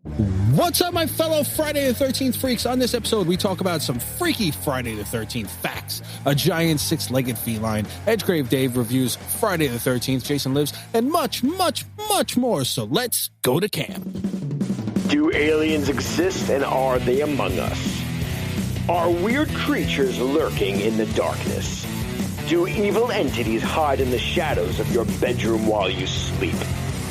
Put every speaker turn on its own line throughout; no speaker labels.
What's up, my fellow Friday the 13th freaks? On this episode, we talk about some freaky Friday the 13th facts, a giant six-legged feline, Edgegrave Dave reviews Friday the 13th, Jason Lives, and much, much, much more. So let's go to camp.
Do aliens exist, and are they among us? Are weird creatures lurking in the darkness? Do evil entities hide in the shadows of your bedroom while you sleep?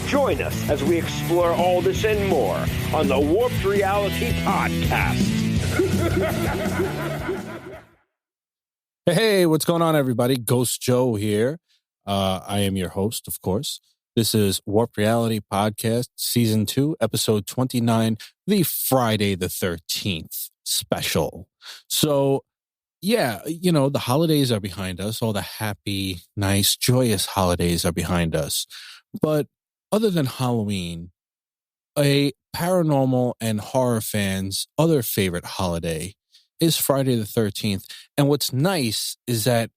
Join us as we explore all this and more on the Warped Reality Podcast.
Hey, what's going on, everybody? Ghost Joe here. I am your host, of course. This is Warped Reality Podcast, Season 2, Episode 29, the Friday the 13th special. So, yeah, you know, the holidays are behind us. All the happy, nice, joyous holidays are behind us. But other than Halloween, a paranormal and horror fans' other favorite holiday is Friday the 13th. And what's nice is that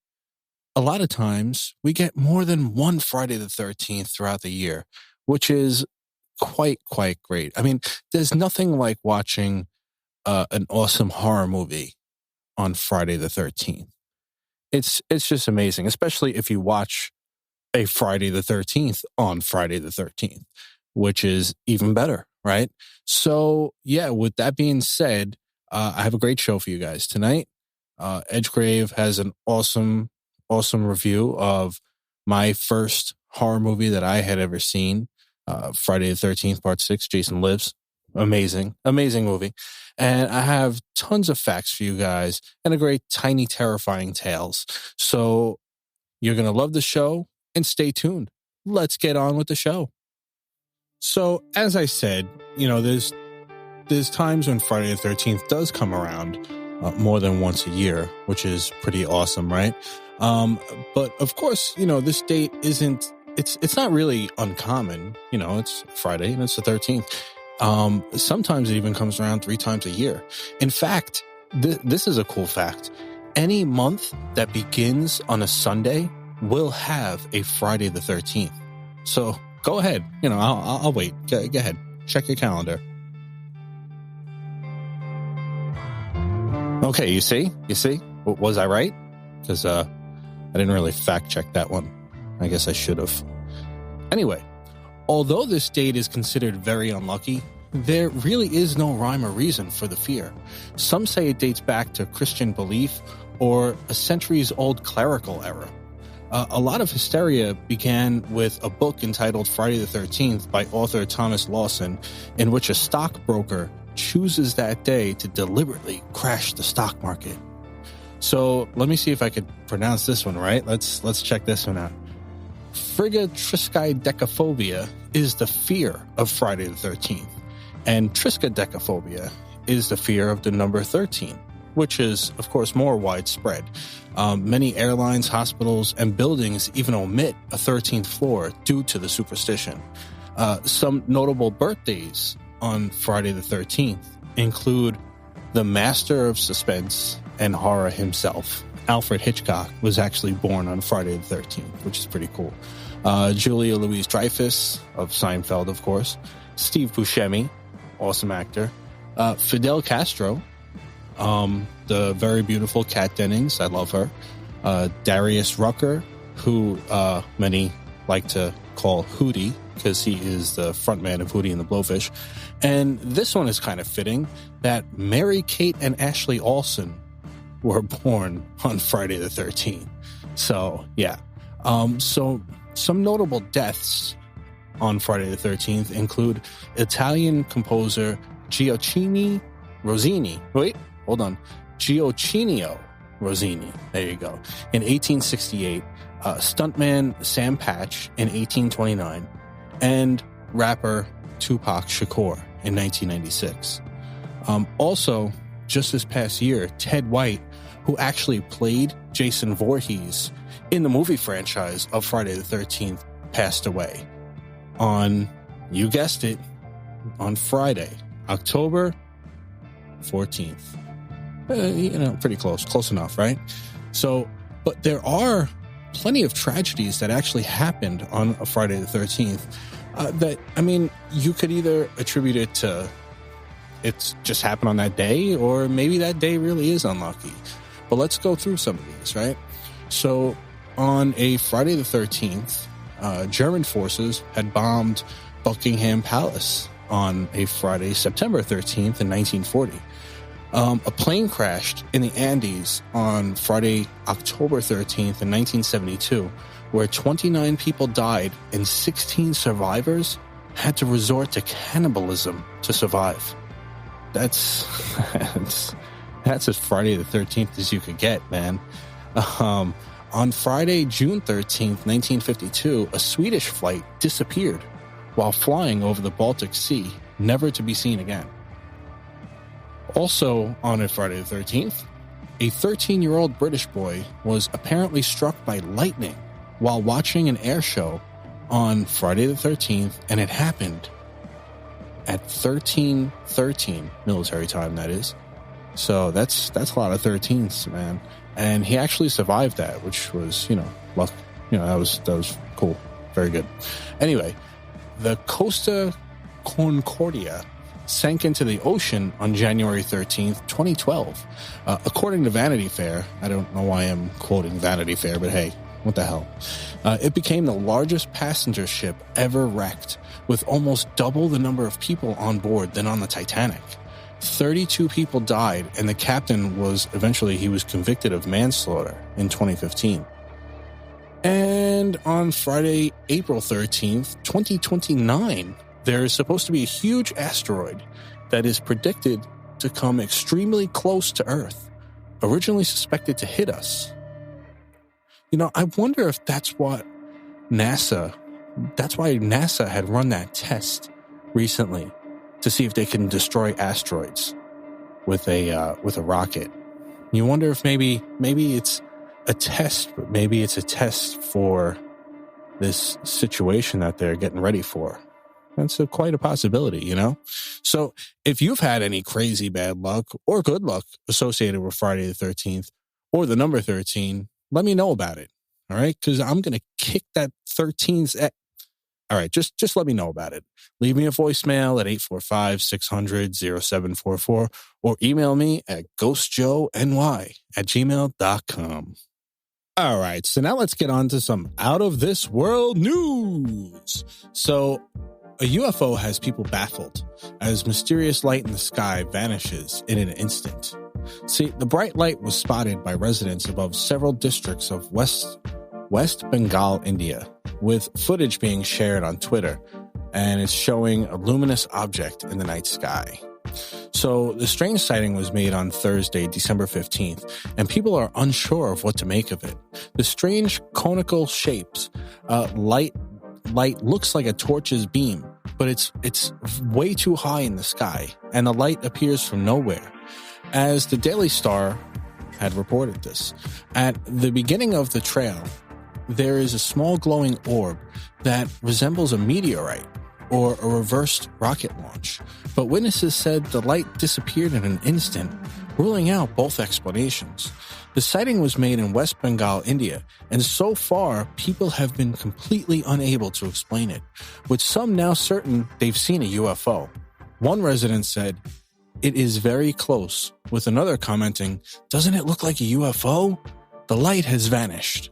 a lot of times we get more than one Friday the 13th throughout the year, which is quite great. I mean, there's nothing like watching an awesome horror movie on Friday the 13th. It's just amazing, especially if you watch a Friday the 13th on Friday the 13th, which is even better, right? So, yeah, with that being said, I have a great show for you guys tonight. Edgegrave has an awesome review of my first horror movie that I had ever seen, Friday the 13th, Part 6, Jason Lives. Amazing movie. And I have tons of facts for you guys and a great tiny terrifying tales. So you're going to love the show. And stay tuned. Let's get on with the show. So, as I said, you know, there's times when Friday the 13th does come around more than once a year, which is pretty awesome, right? But of course, you know, this date it's not really uncommon. You know, it's Friday and it's the 13th. Sometimes it even comes around 3 times a year. In fact, this is a cool fact. Any month that begins on a Sunday will have a Friday the 13th. So go ahead. You know, I'll wait. Go ahead. Check your calendar. Okay, you see? Was I right? Because I didn't really fact check that one. I guess I should have. Anyway, although this date is considered very unlucky, there really is no rhyme or reason for the fear. Some say it dates back to Christian belief or a centuries-old clerical era. A lot of hysteria began with a book entitled Friday the 13th by author Thomas Lawson, in which a stockbroker chooses that day to deliberately crash the stock market. So let me see if I could pronounce this one right. Let's check this one out. Triskaidekaphobia is the fear of Friday the 13th, and triskaidekaphobia is the fear of the number 13, which is, of course, more widespread. Many airlines, hospitals, and buildings even omit a 13th floor due to the superstition. Some notable birthdays on Friday the 13th include the master of suspense and horror himself. Alfred Hitchcock was actually born on Friday the 13th, which is pretty cool. Julia Louis-Dreyfus of Seinfeld, of course. Steve Buscemi, awesome actor. Fidel Castro, the very beautiful Kat Dennings, I love her. Darius Rucker, who many like to call Hootie, because he is the frontman of Hootie and the Blowfish. And this one is kind of fitting, that Mary Kate and Ashley Olsen were born on Friday the 13th. So, yeah. So, some notable deaths on Friday the 13th include Italian composer Gioacchino Rossini. Wait, hold on. Gioacchino Rossini. There you go. In 1868, stuntman Sam Patch in 1829, and rapper Tupac Shakur in 1996. Also, just this past year, Ted White, who actually played Jason Voorhees in the movie franchise of Friday the 13th, passed away on, you guessed it, on Friday, October 14th. Pretty close enough, right? So, but there are plenty of tragedies that actually happened on a Friday the 13th that, I mean, you could either attribute it to it's just happened on that day, or maybe that day really is unlucky. But let's go through some of these, right? So on a Friday the 13th, German forces had bombed Buckingham Palace on a Friday, September 13th in 1940. A plane crashed in the Andes on Friday, October 13th in 1972, where 29 people died and 16 survivors had to resort to cannibalism to survive. That's as Friday the 13th as you could get, man. On Friday, June 13th, 1952, a Swedish flight disappeared while flying over the Baltic Sea, never to be seen again. Also on a Friday the 13th, a 13-year-old British boy was apparently struck by lightning while watching an air show on Friday the 13th, and it happened at 13:13 military time, that is. So that's a lot of 13s, man. And he actually survived that, which was, luck. That was cool. Very good. Anyway, the Costa Concordia sank into the ocean on January 13th, 2012. According to Vanity Fair, I don't know why I'm quoting Vanity Fair, but hey, what the hell? It became the largest passenger ship ever wrecked, with almost double the number of people on board than on the Titanic. 32 people died, and the captain was convicted of manslaughter in 2015. And on Friday, April 13th, 2029, there is supposed to be a huge asteroid that is predicted to come extremely close to Earth, originally suspected to hit us. I wonder if that's why NASA had run that test recently to see if they can destroy asteroids with a rocket. You wonder if maybe it's a test, but maybe it's a test for this situation that they're getting ready for. That's quite a possibility, So if you've had any crazy bad luck or good luck associated with Friday the 13th or the number 13, let me know about it. All right? Because I'm going to kick that 13's. All right, just let me know about it. Leave me a voicemail at 845-600-0744 or email me at ghostjoeny@gmail.com. All right, so now let's get on to some out-of-this-world news. So a UFO has people baffled as mysterious light in the sky vanishes in an instant. See, the bright light was spotted by residents above several districts of West Bengal, India, with footage being shared on Twitter, and it's showing a luminous object in the night sky. So the strange sighting was made on Thursday, December 15th, and people are unsure of what to make of it. The strange conical shapes, light looks like a torch's beam, but it's way too high in the sky, and the light appears from nowhere. As the Daily Star had reported this, at the beginning of the trail, there is a small glowing orb that resembles a meteorite or a reversed rocket launch, but witnesses said the light disappeared in an instant, ruling out both explanations. The sighting was made in West Bengal, India, and so far, people have been completely unable to explain it, with some now certain they've seen a UFO. One resident said, "It is very close," with another commenting, "Doesn't it look like a UFO? The light has vanished."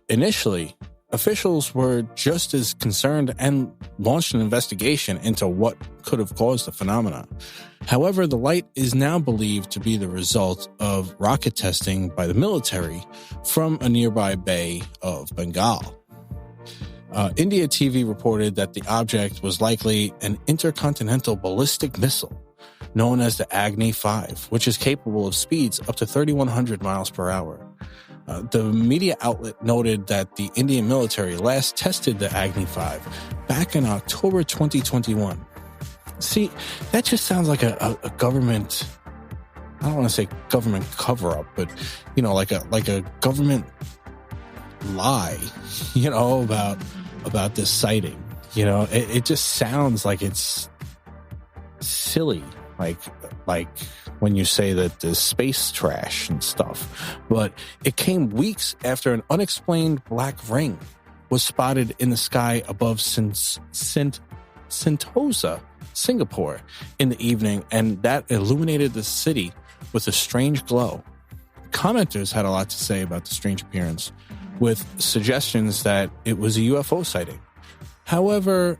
Initially, officials were just as concerned and launched an investigation into what could have caused the phenomenon. However, the light is now believed to be the result of rocket testing by the military from a nearby bay of Bengal. India TV reported that the object was likely an intercontinental ballistic missile known as the Agni 5, which is capable of speeds up to 3,100 miles per hour. The media outlet noted that the Indian military last tested the Agni 5 back in October 2021. See, that just sounds like a government, I don't want to say government cover-up, but, like a government lie, about this sighting. It just sounds like it's silly, like when you say that there's space trash and stuff. But it came weeks after an unexplained black ring was spotted in the sky above St. Sentosa, Singapore, in the evening, and that illuminated the city with a strange glow. Commenters had a lot to say about the strange appearance, with suggestions that it was a UFO sighting. However,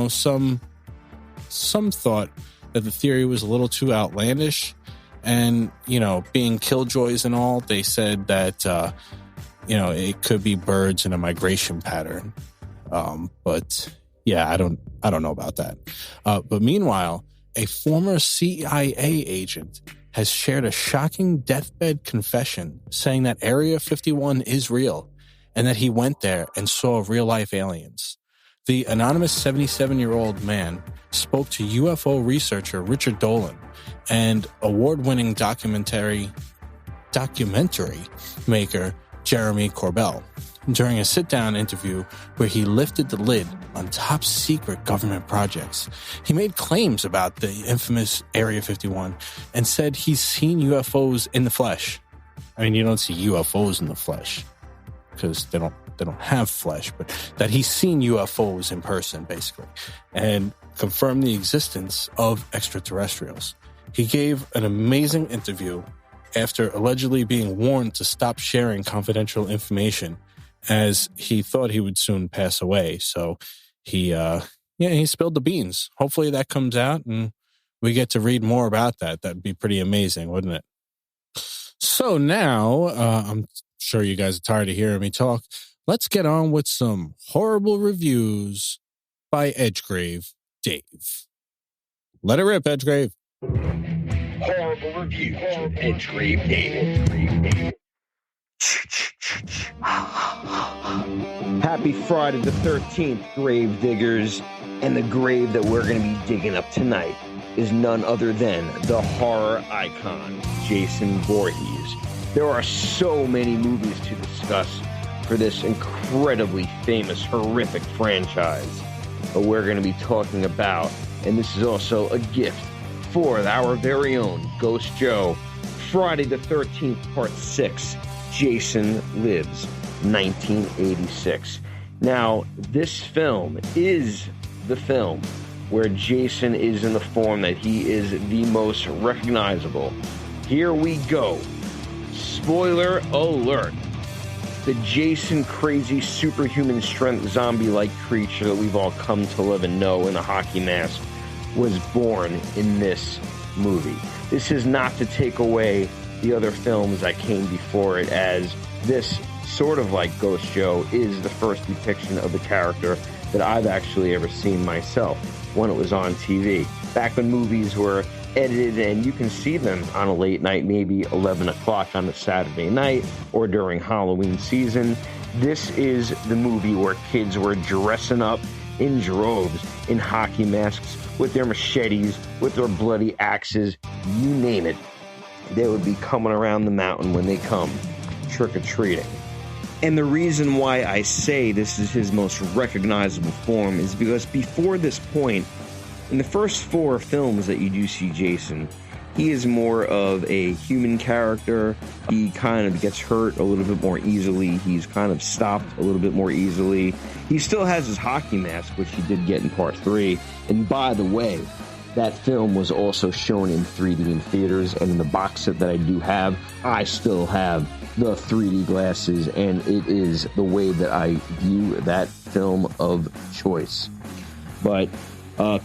some thought that the theory was a little too outlandish, and, being killjoys and all, they said that, it could be birds in a migration pattern. But yeah, I don't know about that. But meanwhile, a former CIA agent has shared a shocking deathbed confession saying that Area 51 is real and that he went there and saw real-life aliens. The anonymous 77-year-old man spoke to UFO researcher Richard Dolan and award-winning documentary maker Jeremy Corbell during a sit-down interview where he lifted the lid on top-secret government projects. He made claims about the infamous Area 51 and said he's seen UFOs in the flesh. I mean, you don't see UFOs in the flesh because they don't have flesh, but that he's seen UFOs in person, basically, and confirmed the existence of extraterrestrials. He gave an amazing interview after allegedly being warned to stop sharing confidential information as he thought he would soon pass away. So he spilled the beans. Hopefully that comes out and we get to read more about that. That'd be pretty amazing, wouldn't it? So now, I'm sure you guys are tired of hearing me talk. Let's get on with some horrible reviews by Edgegrave Dave. Let it rip, Edgegrave.
Horrible reviews with Edgegrave Dave. Happy Friday the 13th, grave diggers. And the grave that we're going to be digging up tonight is none other than the horror icon, Jason Voorhees. There are so many movies to discuss for this incredibly famous, horrific franchise that we're going to be talking about. And this is also a gift for our very own Ghost Joe. Friday the 13th, Part 6, Jason Lives, 1986. Now, this film is the film where Jason is in the form that he is the most recognizable. Here we go. Spoiler alert. The Jason crazy superhuman strength zombie-like creature that we've all come to love and know in the hockey mask was born in this movie. This is not to take away the other films that came before it, as this, sort of like Ghost Joe, is the first depiction of the character that I've actually ever seen myself when it was on TV. Back when movies were edited and you can see them on a late night, maybe 11 o'clock on a Saturday night or during Halloween season. This is the movie where kids were dressing up in droves in hockey masks with their machetes, with their bloody axes, you name it. They would be coming around the mountain when they come trick-or-treating. And the reason why I say this is his most recognizable form is because before this point, in the first 4 films that you do see Jason, he is more of a human character. He kind of gets hurt a little bit more easily. He's kind of stopped a little bit more easily. He still has his hockey mask, which he did get in Part 3. And by the way, that film was also shown in 3D in theaters, and in the box set that I do have, I still have the 3D glasses, and it is the way that I view that film of choice. But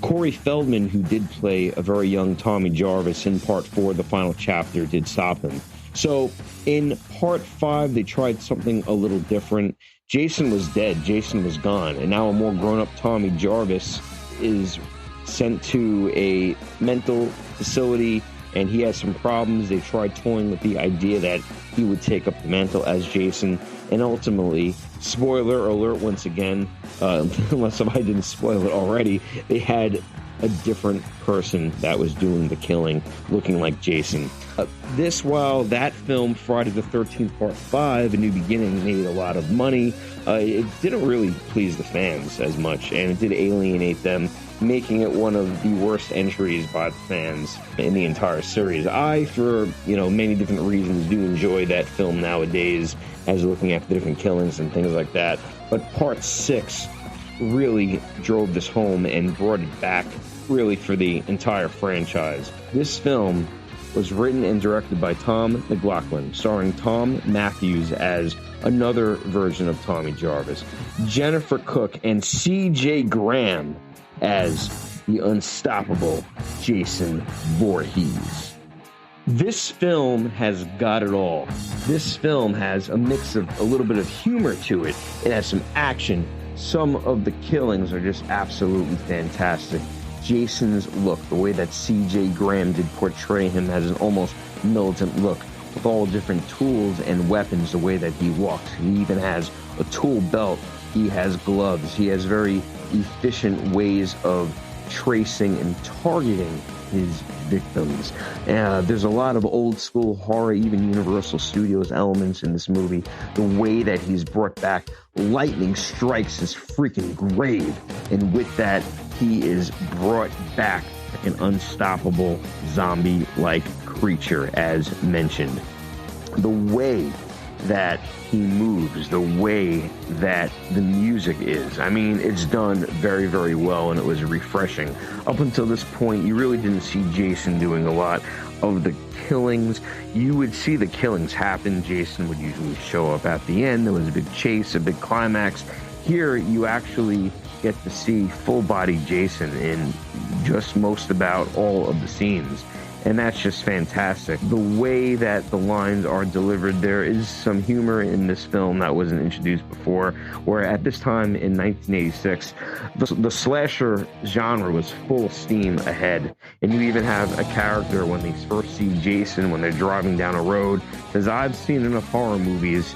Corey Feldman, who did play a very young Tommy Jarvis in Part 4, the final chapter, did stop him. So in Part 5, they tried something a little different. Jason was dead. Jason was gone. And now a more grown-up Tommy Jarvis is sent to a mental facility, and he has some problems. They tried toying with the idea that he would take up the mantle as Jason, and ultimately, spoiler alert once again, unless if I didn't spoil it already, they had a different person that was doing the killing, looking like Jason. While that film, Friday the 13th Part 5, A New Beginning, made a lot of money, it didn't really please the fans as much, and it did alienate them, making it one of the worst entries by the fans in the entire series. I, for many different reasons, do enjoy that film nowadays, as looking at the different killings and things like that. But Part 6
really drove this home and brought it back really for the entire franchise. This film was written and directed by Tom McLaughlin, starring Tom Matthews as another version of Tommy Jarvis, Jennifer Cook and C.J. Graham as the unstoppable Jason Voorhees. This film has got it all. This film has a mix of a little bit of humor to it. It has some action. Some of the killings are just absolutely fantastic. Jason's look, the way that C.J. Graham did portray him as an almost militant look, with all different tools and weapons, the way that he walks. He even has a tool belt. He has gloves. He has very efficient ways of tracing and targeting his victims. There's a lot of old school horror, even Universal Studios elements in this movie. The way that he's brought back lightning strikes his freaking grave, and with that, he is brought back like an unstoppable zombie-like creature, as mentioned. The way that he moves, the way that the music is, I mean, it's done very, very well, and it was refreshing. Up until this point, you really didn't see Jason doing a lot of the killings. You would see the killings happen. Jason would usually show up at the end. There was a big chase, a big climax. Here, you actually get to see full-body Jason in just most about all of the scenes. And that's just fantastic. The way that the lines are delivered, there is some humor in this film that wasn't introduced before, where at this time in 1986, the slasher genre was full steam ahead. And you even have a character when they first see Jason, when they're driving down a road, says, "I've seen enough horror movies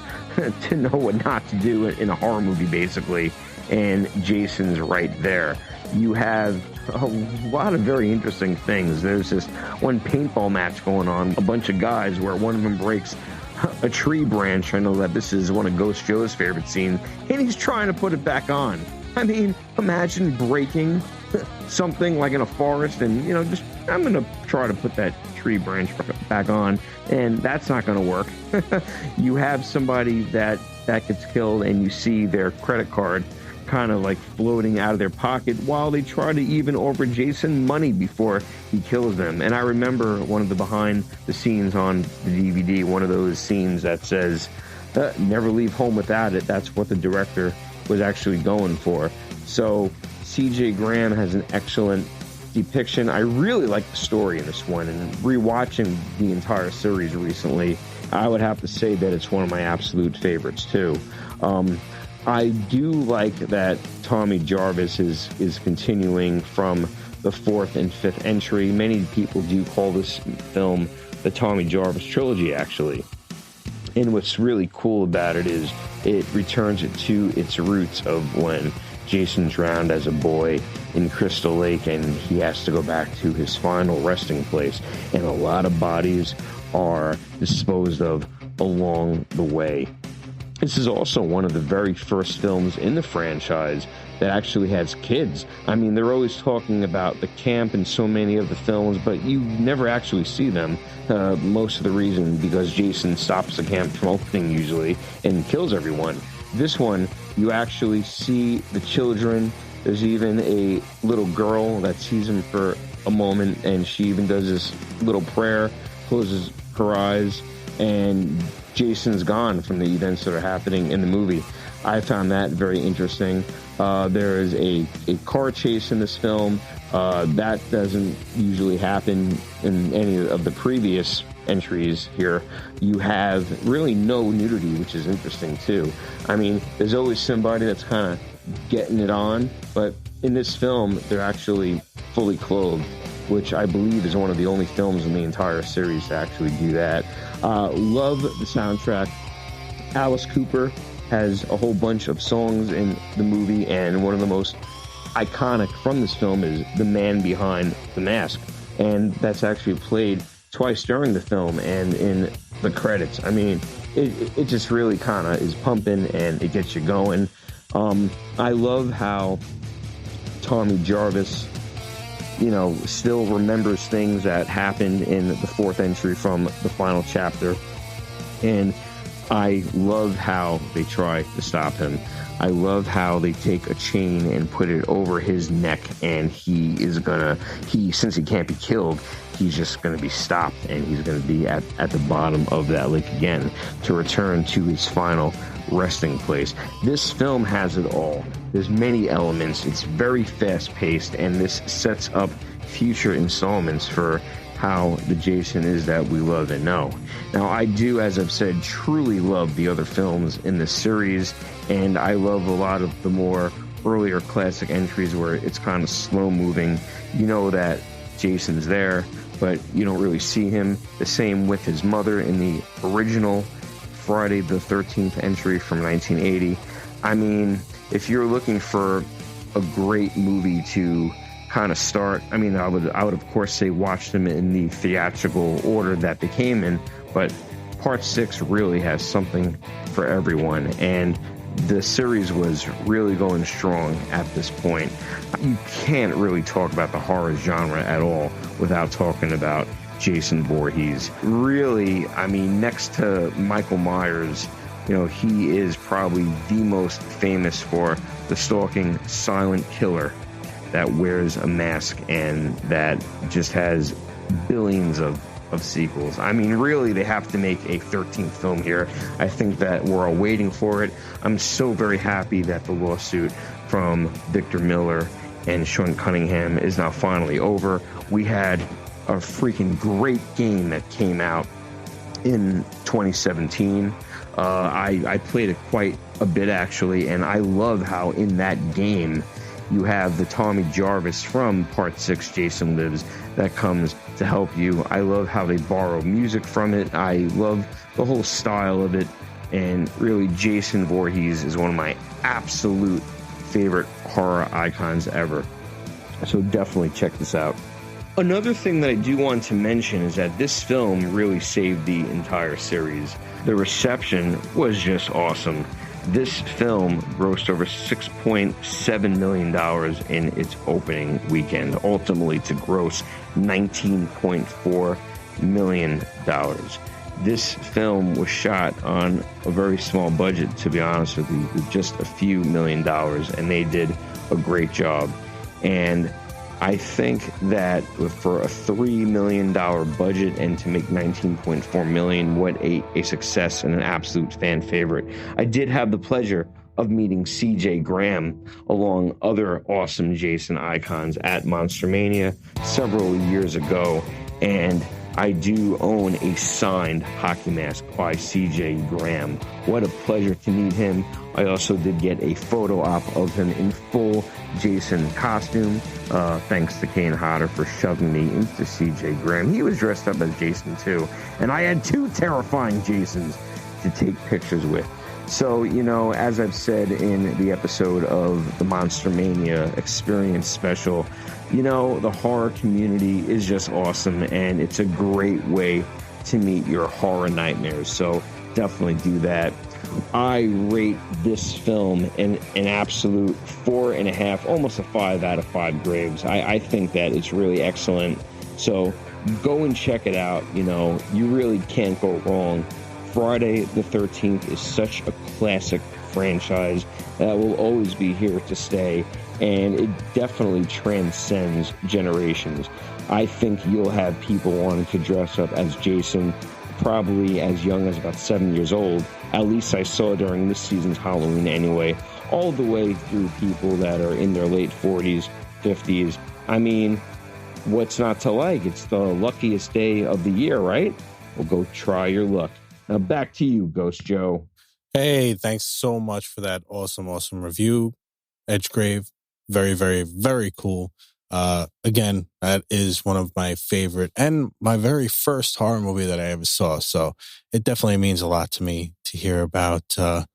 to know what not to do in a horror movie," basically. And Jason's right there. You have a lot of very interesting things. There's this one paintball match going on, a bunch of guys where one of them breaks a tree branch. I know that this is one of Ghost Joe's favorite scenes, and he's trying to put it back on. I mean, imagine breaking something like in a forest and, you know, just, I'm going to try to put that tree branch back on, and that's not going to work. You have somebody that gets killed, and you see their credit card kind of like floating out of their pocket while they try to even offer Jason money before he kills them. And I remember one of the behind the scenes on the DVD, one of those scenes that says, "Never leave home without it." That's what the director was actually going for. So C.J. Graham has an excellent depiction. I really like the story in this one, and rewatching the entire series recently, I would have to say that it's one of my absolute favorites too. I do like that Tommy Jarvis is continuing from the fourth and fifth entry. Many people do call this film the Tommy Jarvis trilogy, actually. And what's really cool about it is it returns it to its roots of when Jason drowned as a boy in Crystal Lake, and he has to go back to his final resting place. And a lot of bodies are disposed of along the way. This is also one of the very first films in the franchise that actually has kids. I mean, they're always talking about the camp in so many of the films, but you never actually see them. Most of the reason because Jason stops the camp from opening usually and kills everyone. This one, you actually see the children. There's even a little girl that sees him for a moment, and she even does this little prayer, closes her eyes, and Jason's gone from the events that are happening in the movie. I found that very interesting. There is a car chase in this film. That doesn't usually happen in any of the previous entries here. You have really no nudity, which is interesting too. I mean, there's always somebody that's kind of getting it on, but in this film, they're actually fully clothed, which I believe is one of the only films in the entire series to actually do that. Love the soundtrack. Alice Cooper has a whole bunch of songs in the movie, and one of the most iconic from this film is The Man Behind the Mask, and that's actually played twice during the film and in the credits. I mean, it just really kind of is pumping, and it gets you going. I love how Tommy Jarvis, you know, still remembers things that happened in the fourth entry from the final chapter. And I love how they try to stop him. I love how they take a chain and put it over his neck, and since he can't be killed, he's just going to be stopped, and he's going to be at the bottom of that lake again to return to his final resting place. This film has it all. There's many elements. It's very fast-paced, and this sets up future installments for how the Jason is that we love and know. Now, I do, as I've said, truly love the other films in this series, and I love a lot of the more earlier classic entries where it's kind of slow-moving. You know that Jason's there, but you don't really see him. The same with his mother in the original Friday the 13th entry from 1980. I mean, if you're looking for a great movie to kind of start, I mean, I would of course say watch them in the theatrical order that they came in, but part 6 really has something for everyone, and the series was really going strong at this point. You can't really talk about the horror genre at all without talking about Jason Voorhees. Really, I mean, next to Michael Myers, you know, he is probably the most famous for the stalking silent killer that wears a mask and that just has billions of sequels. I mean, really, they have to make a 13th film here. I think that we're all waiting for it. I'm so very happy that the lawsuit from Victor Miller and Sean Cunningham is now finally over. We had a freaking great game that came out in 2017. I played it quite a bit, actually, and I love how in that game you have the Tommy Jarvis from Part 6, Jason Lives, that comes to help you. I love how they borrow music from it. I love the whole style of it. And really, Jason Voorhees is one of my absolute favorite horror icons ever. So definitely check this out. Another thing that I do want to mention is that this film really saved the entire series. The reception was just awesome. This film grossed over $6.7 million in its opening weekend, ultimately to gross $19.4 million. This film was shot on a very small budget, to be honest with you, with just a few $1 million, and they did a great job. And I think that for a $3 million budget and to make $19.4 million, what a success and an absolute fan favorite. I did have the pleasure of meeting CJ Graham along other awesome Jason icons at Monster Mania several years ago, and I do own a signed hockey mask by CJ Graham. What a pleasure to meet him. I also did get a photo op of him in full Jason costume. Thanks to Kane Hodder for shoving me into CJ Graham. He was dressed up as Jason too, and I had 2 terrifying Jasons to take pictures with. So, you know, as I've said in the episode of the Monster Mania Experience Special, you know, the horror community is just awesome, and it's a great way to meet your horror nightmares. So definitely do that. I rate this film an absolute 4.5, almost a 5 out of 5 graves. I think that it's really excellent. So go and check it out. You know, you really can't go wrong. Friday the 13th is such a classic franchise that will always be here to stay, and it definitely transcends generations. I think you'll have people wanting to dress up as Jason probably as young as about 7 years old. At least I saw during this season's Halloween anyway, all the way through people that are in their late 40s, 50s. I mean, what's not to like? It's the luckiest day of the year, right? Well, go try your luck. Now back to you, Ghost Joe.
Hey, thanks so much for that awesome review, Edgegrave. Very, very, very cool. Again, that is one of my favorite and my very first horror movie that I ever saw. So it definitely means a lot to me to hear about a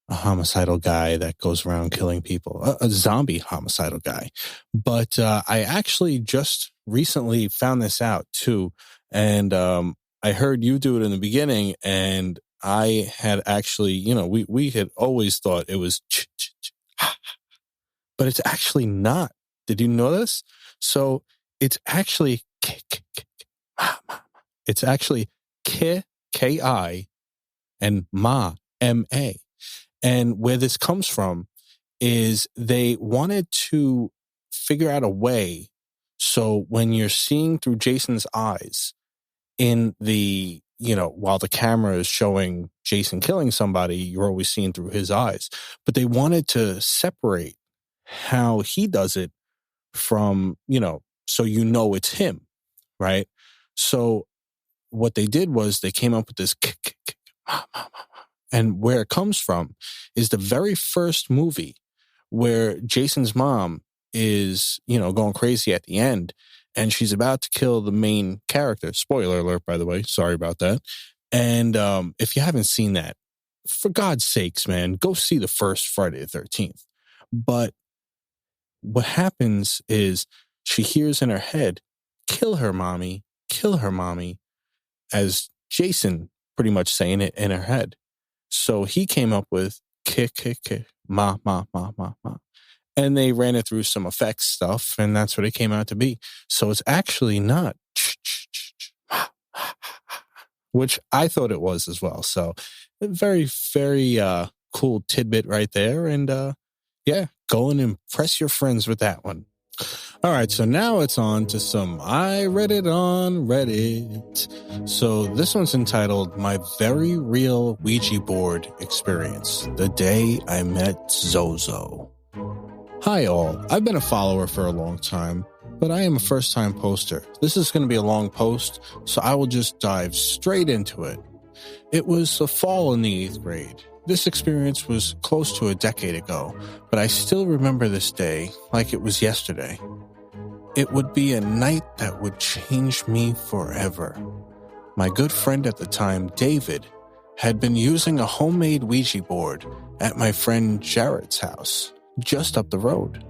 homicidal guy that goes around killing people, a zombie homicidal guy. But I actually just recently found this out too. And I heard you do it in the beginning, and I had actually, you know, we had always thought it was but it's actually not. Did you know this? So it's actually it's actually Ki and Ma, M-A. And where this comes from is they wanted to figure out a way so when you're seeing through Jason's eyes in the, while the camera is showing Jason killing somebody, you're always seeing through his eyes. But they wanted to separate how he does it from, so it's him, right? So what they did was they came up with this and where it comes from is the very first movie where Jason's mom is, going crazy at the end and she's about to kill the main character. Spoiler alert, by the way. Sorry about that. And if you haven't seen that, for God's sakes, man, go see the first Friday the 13th. But what happens is she hears in her head, kill her, mommy, as Jason pretty much saying it in her head. So he came up with kick, ma. And they ran it through some effects stuff, and that's what it came out to be. So it's actually not which I thought it was as well. So very, very cool tidbit right there. And go and impress your friends with that one. All right, so now it's on to some I read it on Reddit. So this one's entitled My Very Real Ouija Board Experience, the Day I Met Zozo. Hi all, I've been a follower for a long time, but I am a first-time poster. This is going to be a long post, so I will just dive straight into it. It was the fall in the 8th grade. This experience was close to a decade ago, but I still remember this day like it was yesterday. It would be a night that would change me forever. My good friend at the time, David, had been using a homemade Ouija board at my friend Jared's house, just up the road.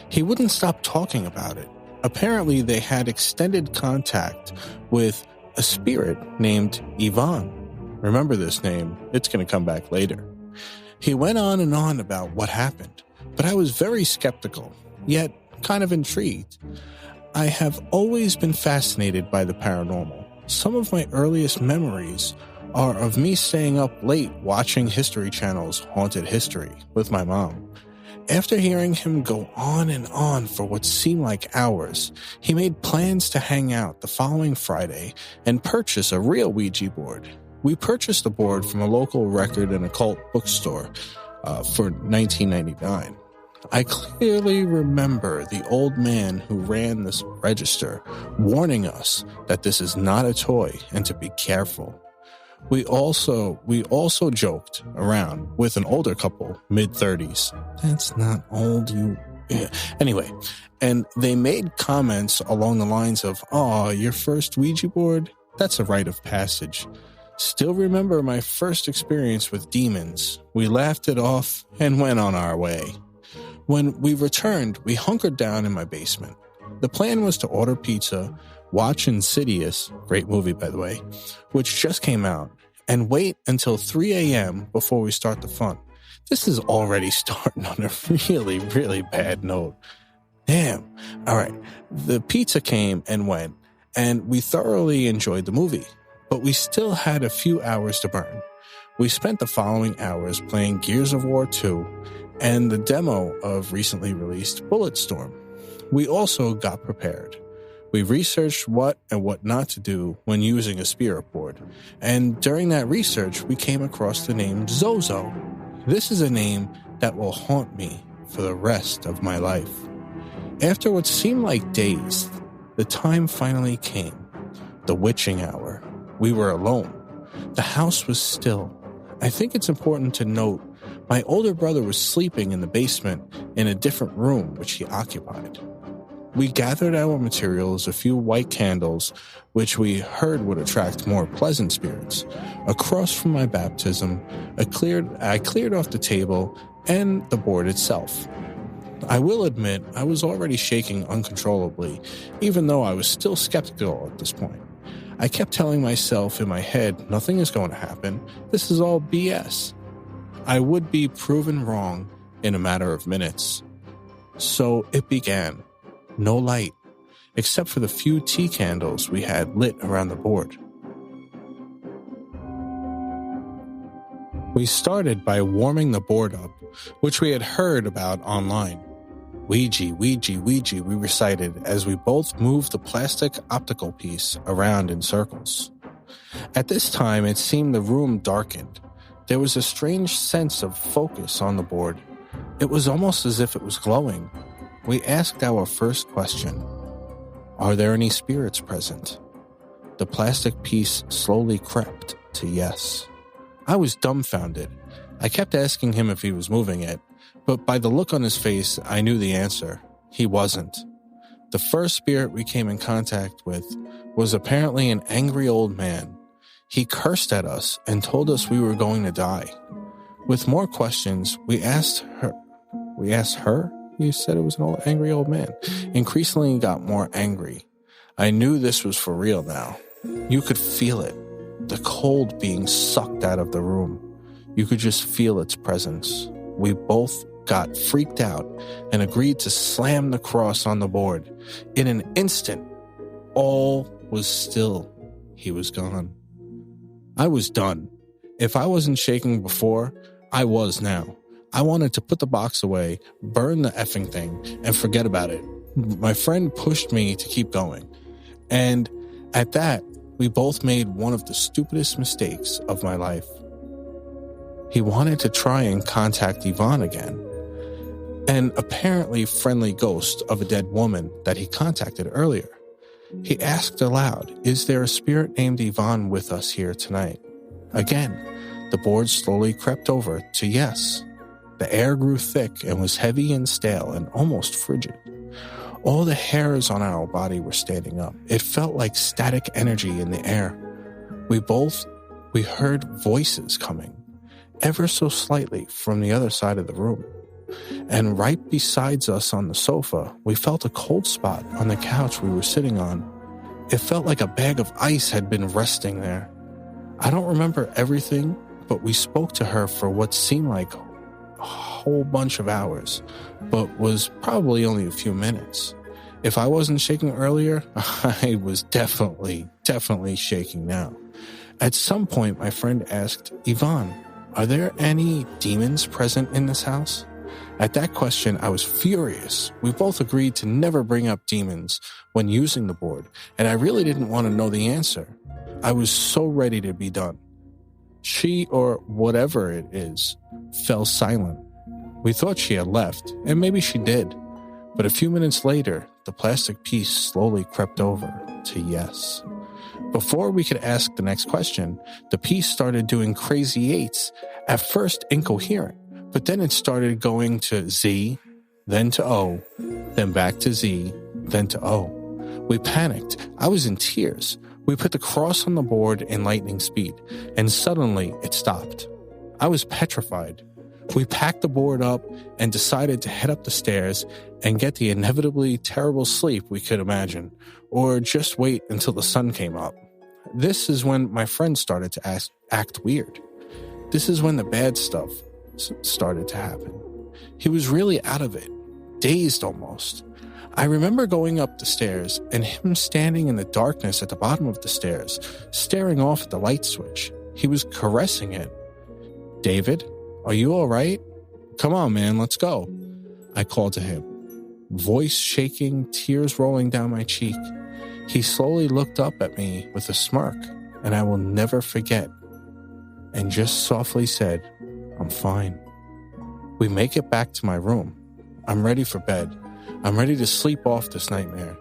He wouldn't stop talking about it. Apparently, they had extended contact with a spirit named Yvonne. Remember this name, it's going to come back later. He went on and on about what happened, but I was very skeptical, yet kind of intrigued. I have always been fascinated by the paranormal. Some of my earliest memories are of me staying up late watching History Channel's Haunted History with my mom. After hearing him go on and on for what seemed like hours, he made plans to hang out the following Friday and purchase a real Ouija board. We purchased the board from a local record and occult bookstore for $19.99. I clearly remember the old man who ran this register warning us that this is not a toy and to be careful. We also joked around with an older couple, mid-30s. That's not old, you... Yeah. Anyway, and they made comments along the lines of, "Oh, your first Ouija board? That's a rite of passage." Still remember my first experience with demons. We laughed it off and went on our way. When we returned, we hunkered down in my basement. The plan was to order pizza, watch Insidious, great movie by the way, which just came out, and wait until 3 a.m. before we start the fun. This is already starting on a really, really bad note. Damn. All right. The pizza came and went, and we thoroughly enjoyed the movie, but we still had a few hours to burn. We spent the following hours playing Gears of War 2 and the demo of recently released Bulletstorm. We also got prepared. We researched what and what not to do when using a spirit board, and during that research, we came across the name Zozo. This is a name that will haunt me for the rest of my life. After what seemed like days, the time finally came. The witching hour. We were alone. The house was still. I think it's important to note my older brother was sleeping in the basement in a different room which he occupied. We gathered our materials, a few white candles, which we heard would attract more pleasant spirits. Across from my baptism, I cleared off the table and the board itself. I will admit I was already shaking uncontrollably, even though I was still skeptical at this point. I kept telling myself in my head, nothing is going to happen. This is all BS. I would be proven wrong in a matter of minutes. So it began. No light, except for the few tea candles we had lit around the board. We started by warming the board up, which we had heard about online. Ouija, Ouija, Ouija, we recited as we both moved the plastic optical piece around in circles. At this time, it seemed the room darkened. There was a strange sense of focus on the board. It was almost as if it was glowing. We asked our first question. Are there any spirits present? The plastic piece slowly crept to yes. I was dumbfounded. I kept asking him if he was moving it, but by the look on his face, I knew the answer. He wasn't. The first spirit we came in contact with was apparently an angry old man. He cursed at us and told us we were going to die. With more questions, we asked her? You said it was an angry old man. Increasingly got more angry. I knew this was for real now. You could feel it. The cold being sucked out of the room. You could just feel its presence. We both got freaked out and agreed to slam the cross on the board. In an instant, all was still. He was gone. I was done. If I wasn't shaking before, I was now. I wanted to put the box away, burn the effing thing, and forget about it. My friend pushed me to keep going. And at that, we both made one of the stupidest mistakes of my life. He wanted to try and contact Yvonne again, an apparently friendly ghost of a dead woman that he contacted earlier. He asked aloud, is there a spirit named Yvonne with us here tonight? Again, the board slowly crept over to yes. The air grew thick and was heavy and stale and almost frigid. All the hairs on our body were standing up. It felt like static energy in the air. We heard voices coming, ever so slightly from the other side of the room. And right beside us on the sofa, we felt a cold spot on the couch we were sitting on. It felt like a bag of ice had been resting there. I don't remember everything, but we spoke to her for what seemed like a whole bunch of hours, but was probably only a few minutes. If I wasn't shaking earlier, I was definitely shaking now. At some point, my friend asked, Yvonne, are there any demons present in this house? At that question, I was furious. We both agreed to never bring up demons when using the board, and I really didn't want to know the answer. I was so ready to be done. She, or whatever it is, fell silent. We thought she had left, and maybe she did. But a few minutes later, the plastic piece slowly crept over to yes. Before we could ask the next question, the piece started doing crazy eights, at first incoherent, but then it started going to Z, then to O, then back to Z, then to O. We panicked. I was in tears. We put the cross on the board in lightning speed, and suddenly it stopped. I was petrified. We packed the board up and decided to head up the stairs and get the inevitably terrible sleep we could imagine, or just wait until the sun came up. This is when my friend started to act weird. This is when the bad stuff started to happen. He was really out of it, dazed almost. I remember going up the stairs and him standing in the darkness at the bottom of the stairs, staring off at the light switch. He was caressing it. David, are you all right? Come on, man, let's go. I called to him, voice shaking, tears rolling down my cheek. He slowly looked up at me with a smirk, and I will never forget, and just softly said, I'm fine. We make it back to my room. I'm ready for bed. I'm ready to sleep off this nightmare.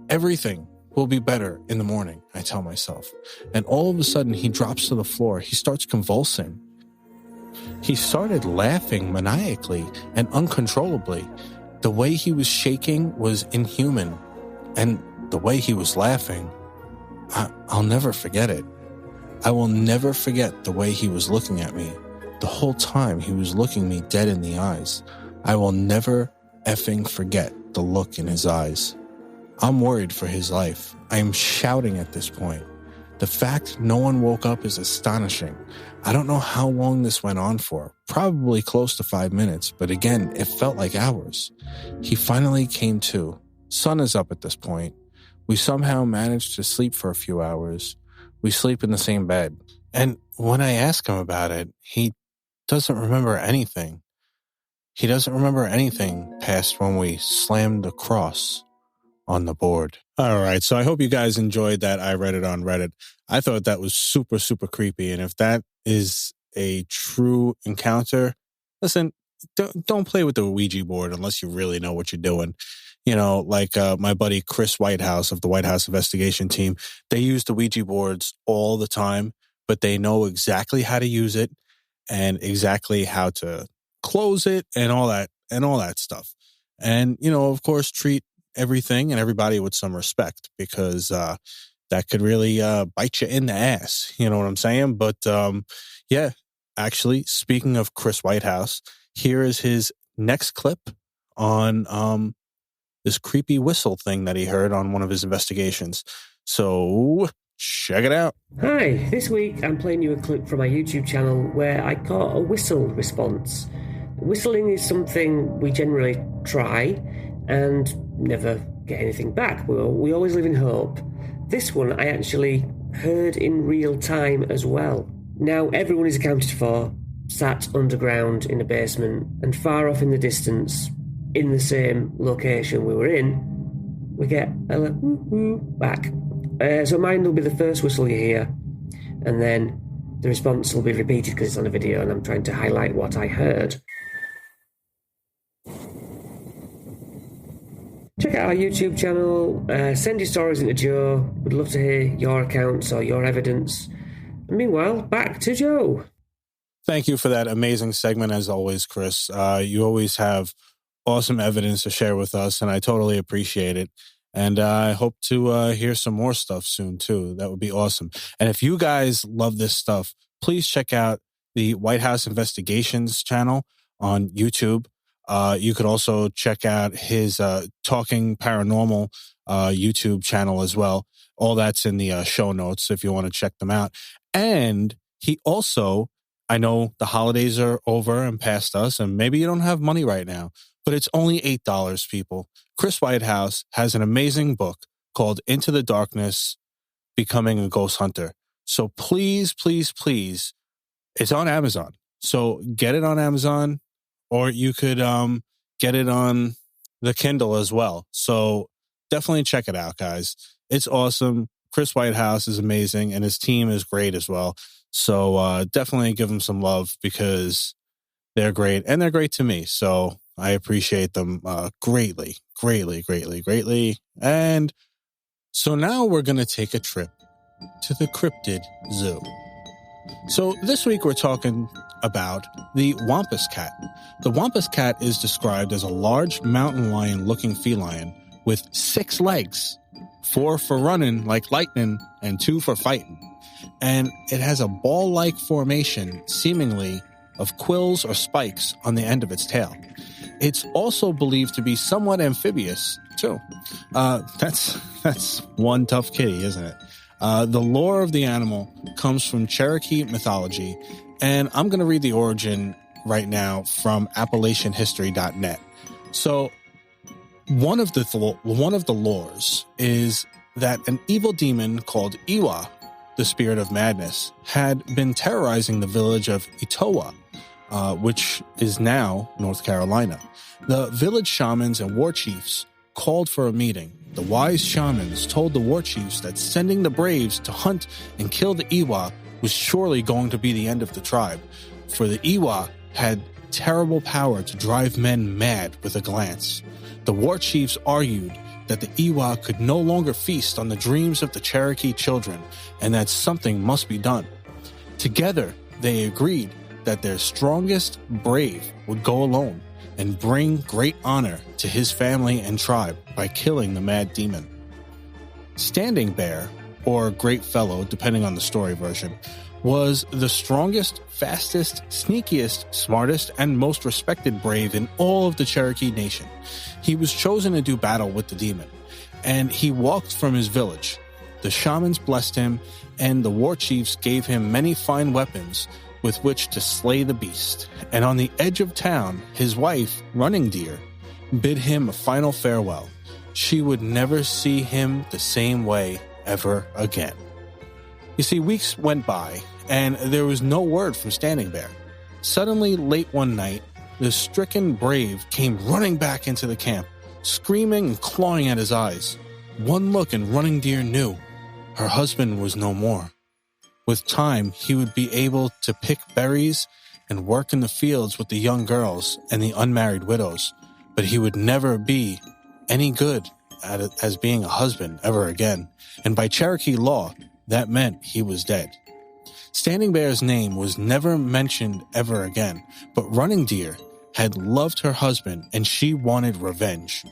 Everything will be better in the morning, I tell myself. And all of a sudden, he drops to the floor. He starts convulsing. He started laughing maniacally and uncontrollably. The way he was shaking was inhuman. And the way he was laughing, I'll never forget it. I will never forget the way he was looking at me. The whole time he was looking me dead in the eyes. I will never effing forget the look in his eyes. I'm worried for his life. I am shouting at this point. The fact no one woke up is astonishing. I don't know how long this went on for, probably close to 5 minutes, but again, it felt like hours. He finally came to. Sun is up at this point. We somehow managed to sleep for a few hours. We sleep in the same bed. And when I ask him about it, he doesn't remember anything. He doesn't remember anything past when we slammed the cross on the board. All right, so I hope you guys enjoyed that. I read it on Reddit. I thought that was super, super creepy. And if that is a true encounter, listen, don't play with the Ouija board unless you really know what you're doing. You know, like my buddy Chris Whitehouse of the Whitehouse investigation team, they use the Ouija boards all the time, but they know exactly how to use it and exactly how to close it and all that stuff. And, you know, of course, treat everything and everybody with some respect, because that could really bite you in the ass. You know what I'm saying? But yeah, actually, speaking of Chris Whitehouse, here is his next clip on this creepy whistle thing that he heard on one of his investigations. So check it out.
Hi, this week I'm playing you a clip from my YouTube channel where I caught a whistle response. Whistling is something we generally try and never get anything back. We always live in hope. This one I actually heard in real time as well. Now everyone is accounted for, sat underground in a basement, and far off in the distance, in the same location we were in, we get a woo-woo back. So mine will be the first whistle you hear, and then the response will be repeated because it's on a video and I'm trying to highlight what I heard. Check out our YouTube channel, send your stories into Joe. We'd love to hear your accounts or your evidence. And meanwhile, back to Joe.
Thank you for that amazing segment, as always, Chris. You always have awesome evidence to share with us, and I totally appreciate it. And I hope to hear some more stuff soon, too. That would be awesome. And if you guys love this stuff, please check out the Whitehouse Investigations channel on YouTube. You could also check out his Talking Paranormal YouTube channel as well. All that's in the show notes if you want to check them out. And he also, I know the holidays are over and past us, and maybe you don't have money right now, but it's only $8, people. Chris Whitehouse has an amazing book called Into the Darkness, Becoming a Ghost Hunter. So please, please, please, it's on Amazon. So get it on Amazon, or you could get it on the Kindle as well. So definitely check it out, guys. It's awesome. Chris Whitehouse is amazing, and his team is great as well. So definitely give them some love, because they're great, and they're great to me. So I appreciate them greatly, greatly, greatly, greatly. And so now we're going to take a trip to the Cryptid Zoo. So this week we're talking about the Wampus Cat. The Wampus Cat is described as a large mountain lion-looking feline with 6 legs, 4 for running like lightning and 2 for fighting. And it has a ball-like formation, seemingly of quills or spikes on the end of its tail. It's also believed to be somewhat amphibious, too. That's one tough kitty, isn't it? The lore of the animal comes from Cherokee mythology, and I'm going to read the origin right now from AppalachianHistory.net. So, one of the lores is that an evil demon called Iwa, the spirit of madness, had been terrorizing the village of Etowa, which is now North Carolina. The village shamans and war chiefs called for a meeting. The wise shamans told the war chiefs that sending the braves to hunt and kill the Iwa was surely going to be the end of the tribe, for the Iwa had terrible power to drive men mad with a glance. The war chiefs argued that the Iwa could no longer feast on the dreams of the Cherokee children, and that something must be done. Together, they agreed that their strongest brave would go alone and bring great honor to his family and tribe by killing the mad demon. Standing Bear, or Great Fellow, depending on the story version, was the strongest, fastest, sneakiest, smartest, and most respected brave in all of the Cherokee Nation. He was chosen to do battle with the demon, and he walked from his village. The shamans blessed him, and the war chiefs gave him many fine weapons with which to slay the beast. And on the edge of town, his wife, Running Deer, bid him a final farewell. She would never see him the same way ever again. You see, weeks went by, and there was no word from Standing Bear. Suddenly, late one night, the stricken brave came running back into the camp, screaming and clawing at his eyes. One look and Running Deer knew her husband was no more. With time, he would be able to pick berries and work in the fields with the young girls and the unmarried widows, but he would never be any good at it as being a husband ever again, and by Cherokee law, that meant he was dead. Standing Bear's name was never mentioned ever again, but Running Deer had loved her husband and she wanted revenge.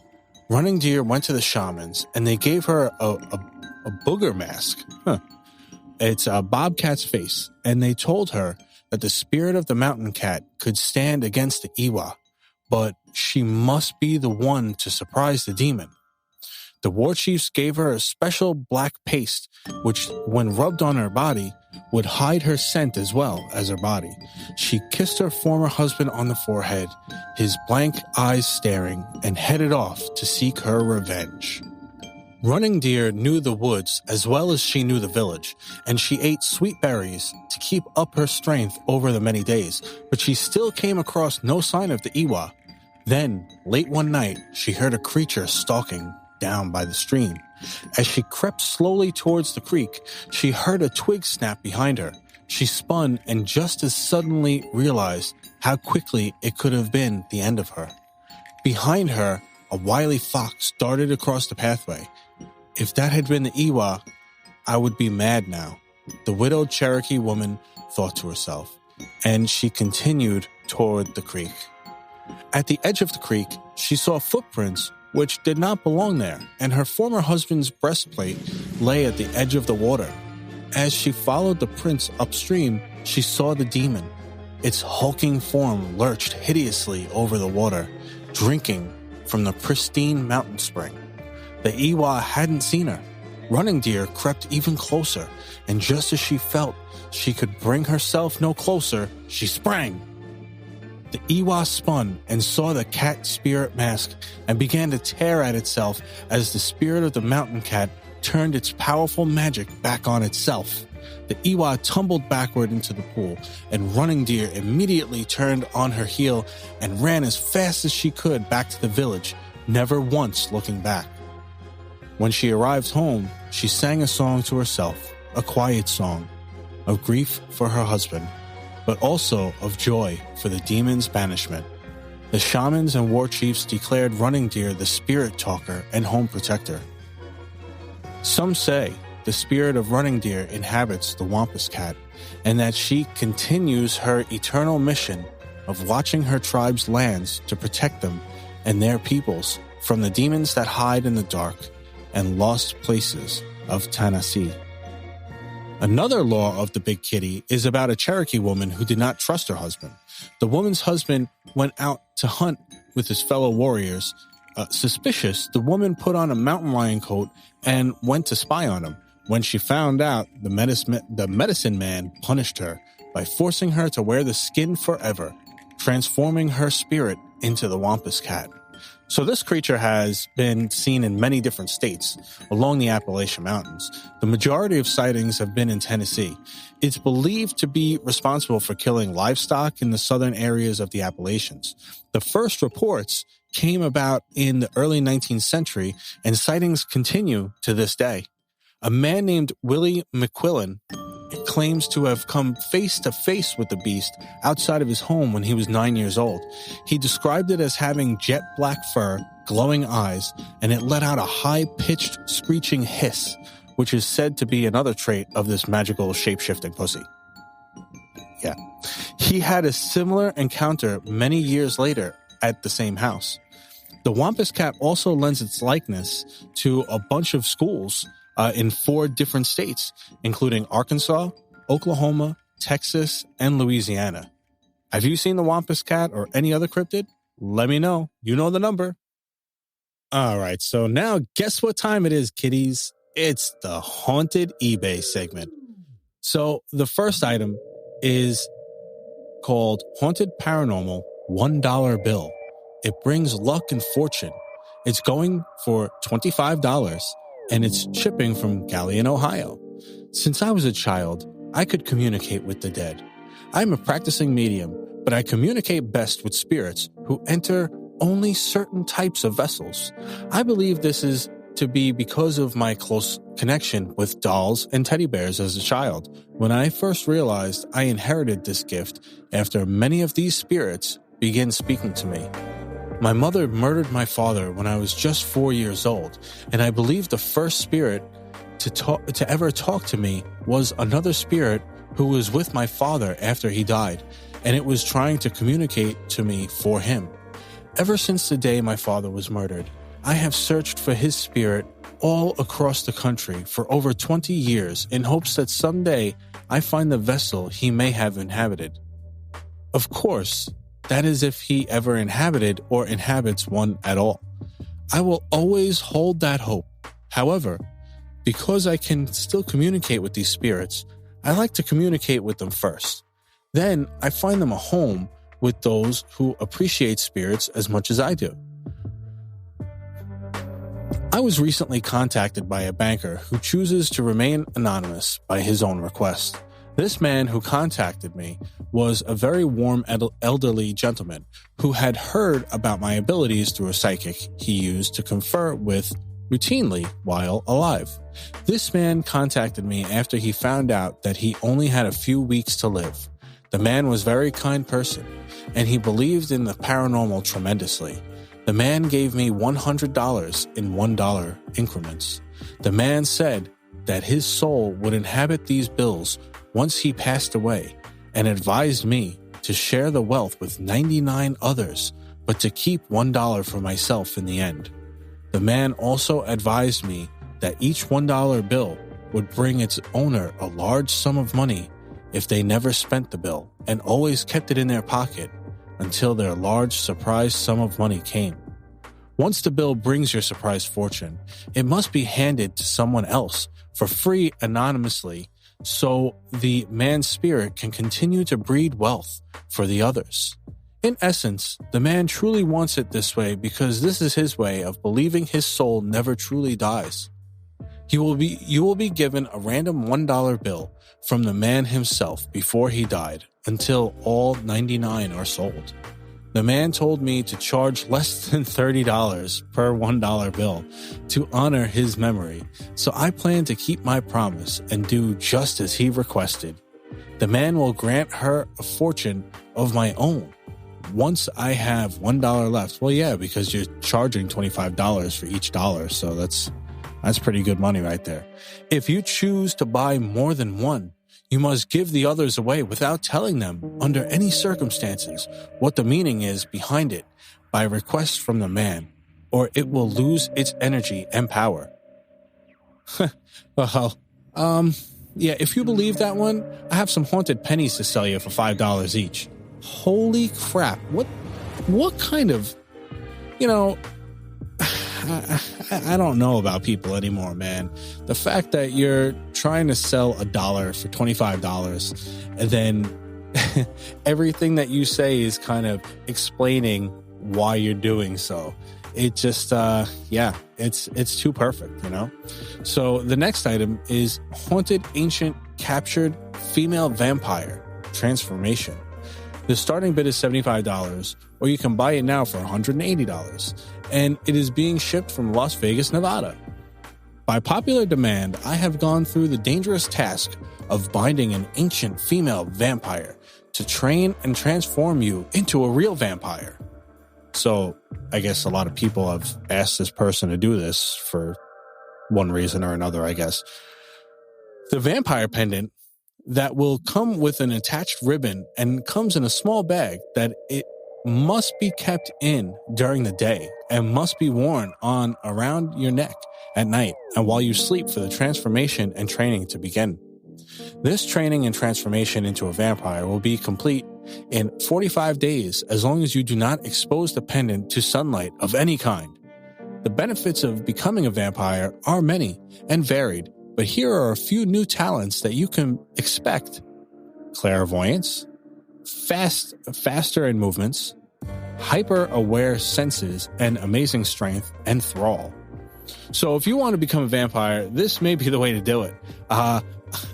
Running Deer went to the shamans and they gave her a booger mask. It's a bobcat's face, and they told her that the spirit of the mountain cat could stand against the Iwa, but she must be the one to surprise the demon. The war chiefs gave her a special black paste, which, when rubbed on her body, would hide her scent as well as her body. She kissed her former husband on the forehead, his blank eyes staring, and headed off to seek her revenge. Running Deer knew the woods as well as she knew the village, and she ate sweet berries to keep up her strength over the many days, but she still came across no sign of the Iwa. Then, late one night, she heard a creature stalking down by the stream. As she crept slowly towards the creek, she heard a twig snap behind her. She spun and just as suddenly realized how quickly it could have been the end of her. Behind her, a wily fox darted across the pathway. If that had been the Iwa, I would be mad now, the widowed Cherokee woman thought to herself, and she continued toward the creek. At the edge of the creek, she saw footprints which did not belong there, and her former husband's breastplate lay at the edge of the water. As she followed the prints upstream, she saw the demon. Its hulking form lurched hideously over the water, drinking from the pristine mountain spring. The Iwa hadn't seen her. Running Deer crept even closer, and just as she felt she could bring herself no closer, she sprang. The Iwa spun and saw the cat spirit mask and began to tear at itself as the spirit of the mountain cat turned its powerful magic back on itself. The Iwa tumbled backward into the pool, and Running Deer immediately turned on her heel and ran as fast as she could back to the village, never once looking back. When she arrived home, she sang a song to herself, a quiet song, of grief for her husband, but also of joy for the demon's banishment. The shamans and war chiefs declared Running Deer the spirit talker and home protector. Some say the spirit of Running Deer inhabits the Wampus Cat, and that she continues her eternal mission of watching her tribe's lands to protect them and their peoples from the demons that hide in the dark and lost places of Tennessee. Another law of the Big Kitty is about a Cherokee woman who did not trust her husband. The woman's husband went out to hunt with his fellow warriors. Suspicious, the woman put on a mountain lion coat and went to spy on him. When she found out, the medicine man punished her by forcing her to wear the skin forever, transforming her spirit into the Wampus Cat. So this creature has been seen in many different states along the Appalachian Mountains. The majority of sightings have been in Tennessee. It's believed to be responsible for killing livestock in the southern areas of the Appalachians. The first reports came about in the early 19th century, and sightings continue to this day. A man named Willie McQuillan claims to have come face to face with the beast outside of his home when he was 9 years old. He described it as having jet black fur, glowing eyes, and it let out a high-pitched screeching hiss, which is said to be another trait of this magical shape-shifting pussy. Yeah. He had a similar encounter many years later at the same house. The Wampus Cat also lends its likeness to a bunch of schools in 4 different states, including Arkansas, Oklahoma, Texas, and Louisiana. Have you seen the Wampus Cat or any other cryptid? Let me know. You know the number. All right, so now guess what time it is, kiddies? It's the Haunted eBay segment. So the first item is called Haunted Paranormal $1 bill. It brings luck and fortune. It's going for $25, and it's shipping from Galion, Ohio. Since I was a child, I could communicate with the dead. I'm a practicing medium, but I communicate best with spirits who enter only certain types of vessels. I believe this is to be because of my close connection with dolls and teddy bears as a child. When I first realized I inherited this gift after many of these spirits began speaking to me. My mother murdered my father when I was just 4 years old, and I believe the first spirit to ever talk to me was another spirit who was with my father after he died, and it was trying to communicate to me for him. Ever since the day my father was murdered, I have searched for his spirit all across the country for over 20 years in hopes that someday I find the vessel he may have inhabited. Of course, that is if he ever inhabited or inhabits one at all. I will always hold that hope. However, because I can still communicate with these spirits, I like to communicate with them first. Then I find them a home with those who appreciate spirits as much as I do. I was recently contacted by a banker who chooses to remain anonymous by his own request. This man who contacted me was a very warm elderly gentleman who had heard about my abilities through a psychic he used to confer with routinely while alive. This man contacted me after he found out that he only had a few weeks to live. The man was a very kind person, and he believed in the paranormal tremendously. The man gave me $100 in $1 increments. The man said that his soul would inhabit these bills once he passed away, and advised me to share the wealth with 99 others, but to keep $1 for myself in the end. The man also advised me that each $1 bill would bring its owner a large sum of money if they never spent the bill and always kept it in their pocket until their large surprise sum of money came. Once the bill brings your surprise fortune, it must be handed to someone else for free anonymously so the man's spirit can continue to breed wealth for the others. In essence, the man truly wants it this way because this is his way of believing his soul never truly dies. You will be given a random $1 bill from the man himself before he died until all 99 are sold. The man told me to charge less than $30 per $1 bill to honor his memory, so I plan to keep my promise and do just as he requested. The man will grant her a fortune of my own once I have $1 left. Well, yeah, because you're charging $25 for each dollar, so that's pretty good money right there. If you choose to buy more than one, you must give the others away without telling them, under any circumstances, what the meaning is behind it by request from the man, or it will lose its energy and power. Well, yeah, if you believe that one, I have some haunted pennies to sell you for $5 each. Holy crap. What kind of, I don't know about people anymore, man. The fact that you're trying to sell $1 for $25 and then everything that you say is kind of explaining why you're doing so. It just, it's too perfect, So the next item is Haunted Ancient Captured Female Vampire Transformation. The starting bid is $75, or you can buy it now for $180, and it is being shipped from Las Vegas, Nevada. By popular demand, I have gone through the dangerous task of binding an ancient female vampire to train and transform you into a real vampire. So I guess a lot of people have asked this person to do this for one reason or another, I guess. The vampire pendant that will come with an attached ribbon and comes in a small bag that it must be kept in during the day and must be worn on around your neck at night and while you sleep for the transformation and training to begin. This training and transformation into a vampire will be complete in 45 days as long as you do not expose the pendant to sunlight of any kind. The benefits of becoming a vampire are many and varied, but here are a few new talents that you can expect. Clairvoyance, faster in movements, hyper-aware senses, and amazing strength and thrall. So if you want to become a vampire, this may be the way to do it.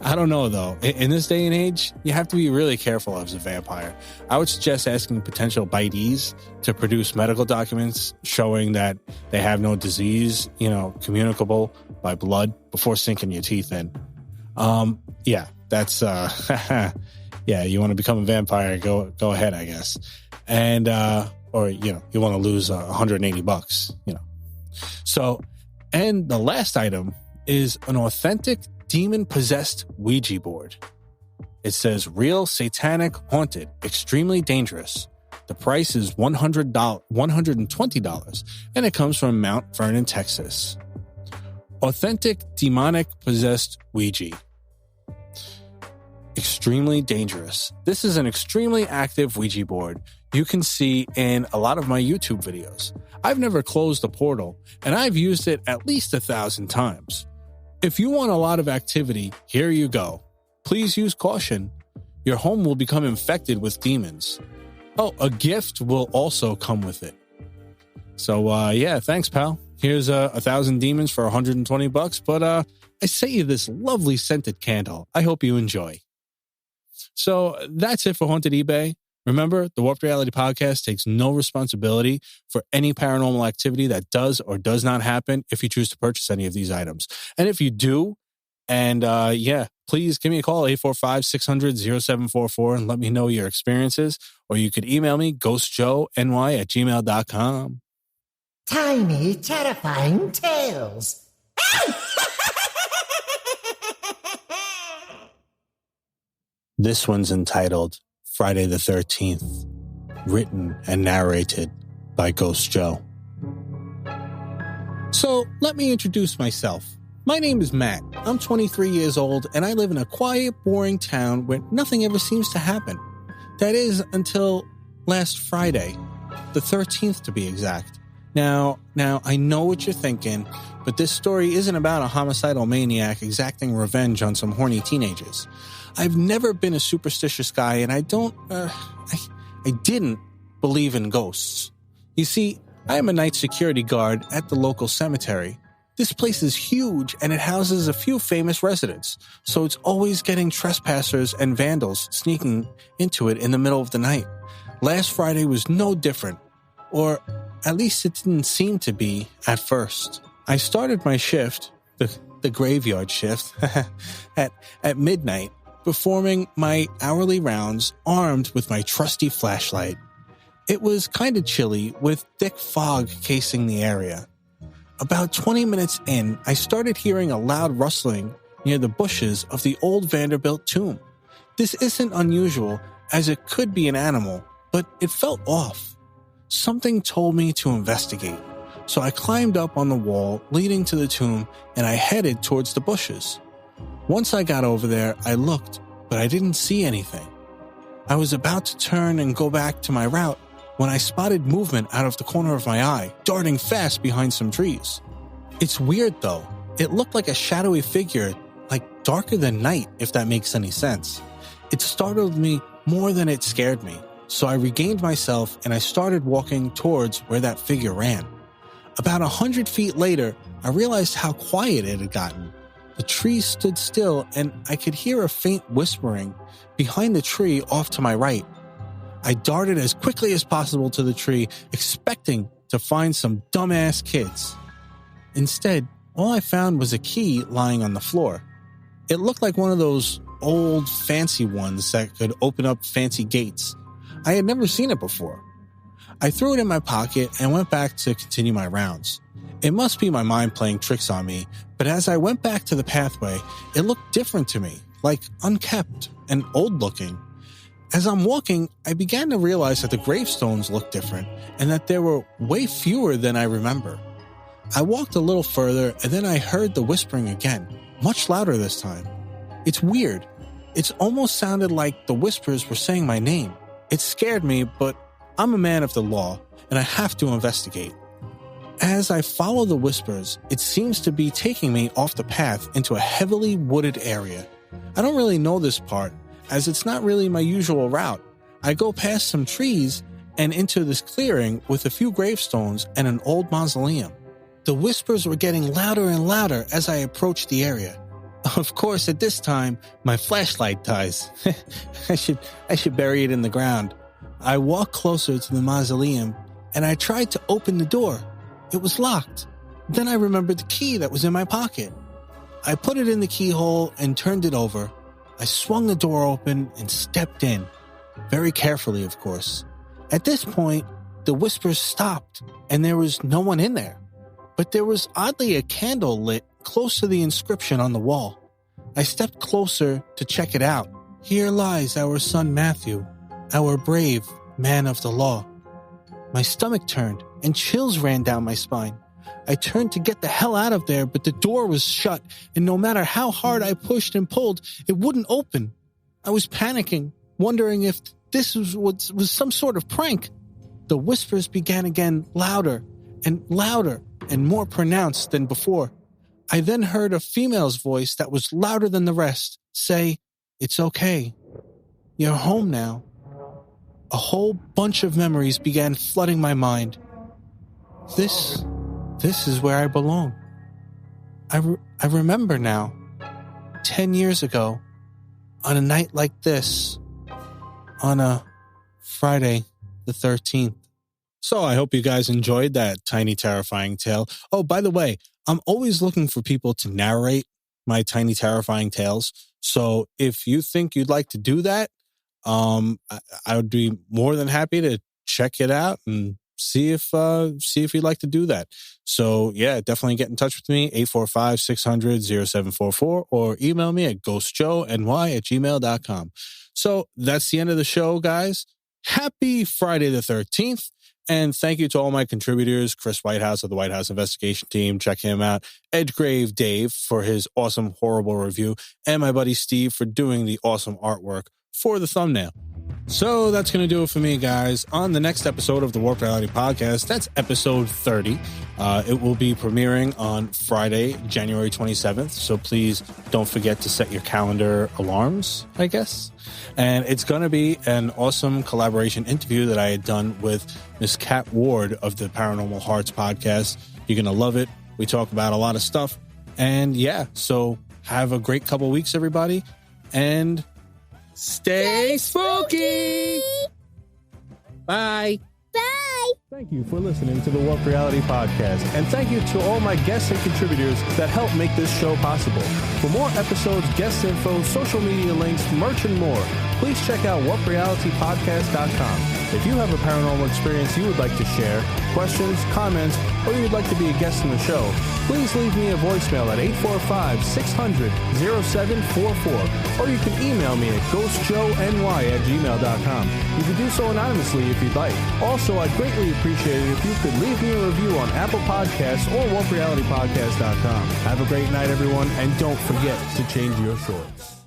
I don't know, though. In this day and age, you have to be really careful as a vampire. I would suggest asking potential bitees to produce medical documents showing that they have no disease, communicable by blood before sinking your teeth in. Yeah, that's, yeah, you want to become a vampire, go ahead, I guess. And, or, you want to lose $180, So, and the last item is an authentic demon-possessed Ouija board. It says, real, satanic, haunted, extremely dangerous. The price is $120, and it comes from Mount Vernon, Texas. Authentic, demonic, possessed Ouija. Extremely dangerous. This is an extremely active Ouija board you can see in a lot of my YouTube videos. I've never closed a portal, and I've used it at least 1,000 times. If you want a lot of activity, here you go. Please use caution. Your home will become infected with demons. Oh, a gift will also come with it. So, yeah, thanks, pal. Here's 1,000 demons for $120, but I sent you this lovely scented candle. I hope you enjoy. So that's it for Haunted eBay. Remember, the Warped Reality Podcast takes no responsibility for any paranormal activity that does or does not happen if you choose to purchase any of these items. And if you do, and please give me a call, 845-600-0744, and let me know your experiences. Or you could email me, ghostjoeny@gmail.com.
Tiny, terrifying tales.
This one's entitled Friday the 13th, written and narrated by Ghost Joe. So, let me introduce myself. My name is Matt. I'm 23 years old, and I live in a quiet, boring town where nothing ever seems to happen. That is, until last Friday, the 13th to be exact. Now, I know what you're thinking, but this story isn't about a homicidal maniac exacting revenge on some horny teenagers. I've never been a superstitious guy, and I didn't believe in ghosts. You see, I am a night security guard at the local cemetery. This place is huge, and it houses a few famous residents, so it's always getting trespassers and vandals sneaking into it in the middle of the night. Last Friday was no different, or at least it didn't seem to be at first. I started my shift, the graveyard shift, at midnight, performing my hourly rounds armed with my trusty flashlight. It was kind of chilly with thick fog casing the area. About 20 minutes in, I started hearing a loud rustling near the bushes of the old Vanderbilt tomb. This isn't unusual, as it could be an animal, but it felt off. Something told me to investigate, so I climbed up on the wall leading to the tomb and I headed towards the bushes. Once I got over there, I looked, but I didn't see anything. I was about to turn and go back to my route when I spotted movement out of the corner of my eye, darting fast behind some trees. It's weird though. It looked like a shadowy figure, like darker than night, if that makes any sense. It startled me more than it scared me, so I regained myself and I started walking towards where that figure ran. About 100 feet later, I realized how quiet it had gotten. The trees stood still and I could hear a faint whispering behind the tree off to my right. I darted as quickly as possible to the tree, expecting to find some dumbass kids. Instead, all I found was a key lying on the floor. It looked like one of those old fancy ones that could open up fancy gates. I had never seen it before. I threw it in my pocket and went back to continue my rounds. It must be my mind playing tricks on me, but as I went back to the pathway, it looked different to me, like unkept and old-looking. As I'm walking, I began to realize that the gravestones looked different and that there were way fewer than I remember. I walked a little further and then I heard the whispering again, much louder this time. It's weird. It almost sounded like the whispers were saying my name. It scared me, but I'm a man of the law and I have to investigate. As I follow the whispers, it seems to be taking me off the path into a heavily wooded area. I don't really know this part, as it's not really my usual route. I go past some trees and into this clearing with a few gravestones and an old mausoleum. The whispers were getting louder and louder as I approached the area. Of course, at this time, my flashlight dies. I should bury it in the ground. I walked closer to the mausoleum, and I tried to open the door. It was locked. Then I remembered the key that was in my pocket. I put it in the keyhole and turned it over. I swung the door open and stepped in. Very carefully, of course. At this point, the whispers stopped, and there was no one in there. But there was oddly a candle lit close to the inscription on the wall. I stepped closer to check it out. Here lies our son Matthew, our brave man of the law. My stomach turned, and chills ran down my spine. I turned to get the hell out of there, but the door was shut, and no matter how hard I pushed and pulled, it wouldn't open. I was panicking, wondering if this was some sort of prank. The whispers began again, louder and more pronounced than before. I then heard a female's voice that was louder than the rest say, "It's okay. You're home now." A whole bunch of memories began flooding my mind. This is where I belong. I remember now, 10 years ago, on a night like this, on a Friday the 13th. So I hope you guys enjoyed that tiny, terrifying tale. Oh, by the way, I'm always looking for people to narrate my tiny, terrifying tales. So if you think you'd like to do that, I would be more than happy to check it out and see if you'd like to do that. So yeah, definitely get in touch with me, 845-600-0744, or email me at ghostjoeny@gmail.com. So that's the end of the show, guys. Happy Friday the 13th. And thank you to all my contributors, Chris Whitehouse of the Whitehouse Investigation Team. Check him out. Edgegrave Dave for his awesome, horrible review. And my buddy Steve for doing the awesome artwork for the thumbnail. So that's going to do it for me, guys. On the next episode of the Warped Reality Podcast, that's episode 30. It will be premiering on Friday, January 27th. So please don't forget to set your calendar alarms, I guess. And it's going to be an awesome collaboration interview that I had done with Miss Kat Ward of the Paranormal Hearts podcast. You're going to love it. We talk about a lot of stuff. And yeah, so have a great couple weeks, everybody. And stay spooky. Bye.
Bye.
Thank you for listening to the Warped Reality Podcast. And thank you to all my guests and contributors that help make this show possible. For more episodes, guest info, social media links, merch, and more, please check out warprealitypodcast.com. If you have a paranormal experience you would like to share, questions, comments, or you would like to be a guest in the show, please leave me a voicemail at 845-600-0744, or you can email me at ghostjoeny@gmail.com. You can do so anonymously if you'd like. Also, I'd greatly appreciate it if you could leave me a review on Apple Podcasts or warprealitypodcast.com. Have a great night, everyone, and don't forget to change your shorts.